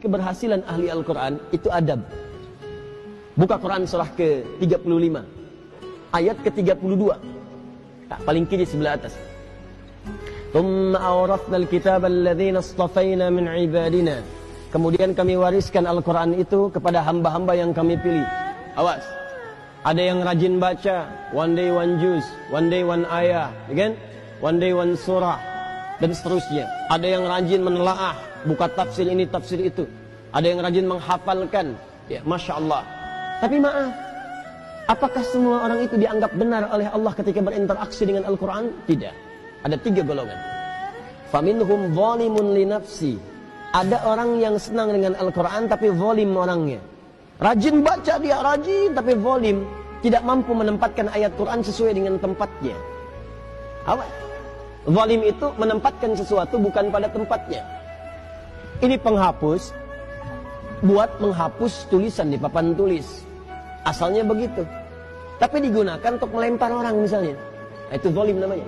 keberhasilan ahli Al-Quran itu adab. Buka Quran surah ke-35 ayat ke-32, paling kiri sebelah atas. Thumma awrathna al-kitaba alladhina istafayna min ibadina. Kemudian kami wariskan Al-Quran itu kepada hamba-hamba yang kami pilih. Awas, ada yang rajin baca, one day one juz, one day one ayah, kan? One day one surah, dan seterusnya. Ada yang rajin menelaah, buka tafsir ini, tafsir itu. Ada yang rajin menghafalkan, ya, Masya Allah. Tapi maaf, apakah semua orang itu dianggap benar oleh Allah ketika berinteraksi dengan Al-Quran? Tidak. Ada 3 golongan. Faminhum zalimun li nafsi. Ada orang yang senang dengan Al-Quran tapi zalim orangnya. Rajin baca dia, rajin tapi zalim. Tidak mampu menempatkan ayat Quran sesuai dengan tempatnya. Apa? Zalim itu menempatkan sesuatu bukan pada tempatnya. Ini penghapus, buat menghapus tulisan di papan tulis. Asalnya begitu. Tapi digunakan untuk melempar orang misalnya. Nah, itu zalim namanya.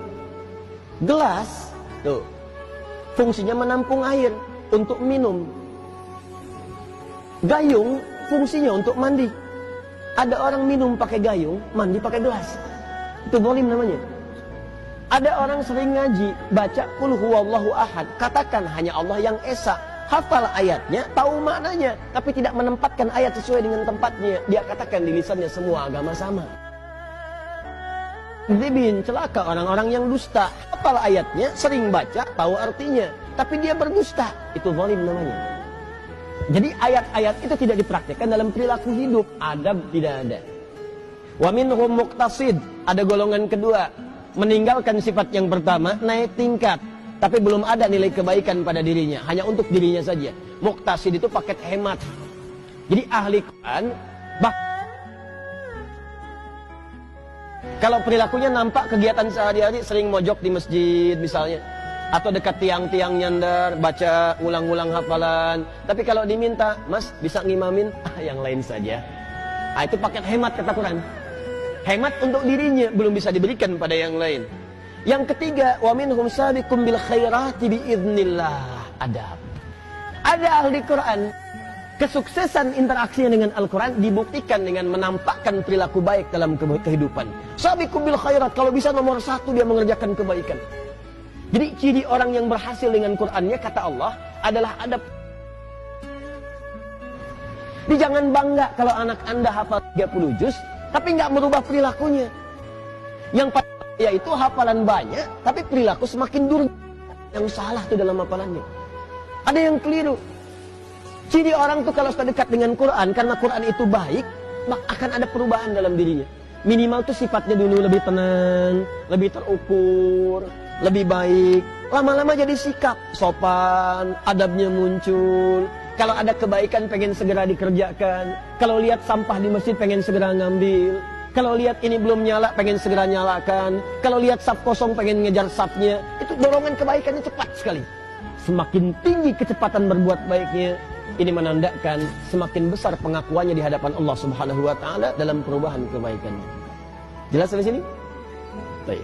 Gelas, tuh, fungsinya menampung air untuk minum. Gayung, fungsinya untuk mandi. Ada orang minum pakai gayung, mandi pakai gelas. Itu zalim namanya. Ada orang sering ngaji, baca qul huwallahu ahad, katakan hanya Allah yang esa. Hafal ayatnya, tahu maknanya, tapi tidak menempatkan ayat sesuai dengan tempatnya. Dia katakan di lisannya semua agama sama. Zibin, celaka orang-orang yang dusta. Hafal ayatnya, sering baca, tahu artinya, tapi dia berdusta. Itu zalim namanya. Jadi ayat-ayat itu tidak dipraktikkan dalam perilaku hidup. Adab tidak ada. Wa minhum muqtasid, ada golongan kedua, meninggalkan sifat yang pertama, naik tingkat. Tapi belum ada nilai kebaikan pada dirinya, hanya untuk dirinya saja. Muqtasid itu paket hemat. Jadi ahli Quran, kalau perilakunya nampak kegiatan sehari-hari sering mojok di masjid misalnya, atau dekat tiang-tiang nyandar, baca ulang-ulang hafalan. Tapi kalau diminta, Mas bisa ngimamin, yang lain saja. Nah, itu paket hemat kata Quran. Hemat untuk dirinya, belum bisa diberikan pada yang lain. Yang ketiga, wa minhum sabiqum bil khairati biiznillah. Adab. Ada ahli Quran, kesuksesan interaksinya dengan Al-Quran dibuktikan dengan menampakkan perilaku baik dalam kehidupan. Sabiqum bil khairat, kalau bisa nomor 1 dia mengerjakan kebaikan. Jadi ciri orang yang berhasil dengan Qurannya, kata Allah, adalah adab. Jadi jangan bangga kalau anak Anda hafal 30 juz, tapi nggak merubah perilakunya. Yang yaitu hafalan banyak, tapi perilaku semakin durhaka. Yang salah itu dalam hafalannya. Ada yang keliru. Ciri orang tuh kalau sudah dekat dengan Quran, karena Quran itu baik, maka akan ada perubahan dalam dirinya. Minimal tuh sifatnya dulu lebih tenang, lebih terukur, lebih baik. Lama-lama jadi sikap, sopan, adabnya muncul. Kalau ada kebaikan pengen segera dikerjakan. Kalau lihat sampah di masjid pengen segera ngambil. Kalau lihat ini belum nyala, pengen segera nyalakan. Kalau lihat saf kosong, pengen ngejar safnya. Itu dorongan kebaikannya cepat sekali. Semakin tinggi kecepatan berbuat baiknya, ini menandakan semakin besar pengakuannya di hadapan Allah Subhanahu wa Ta'ala dalam perubahan kebaikannya. Jelas sampai sini? Baik.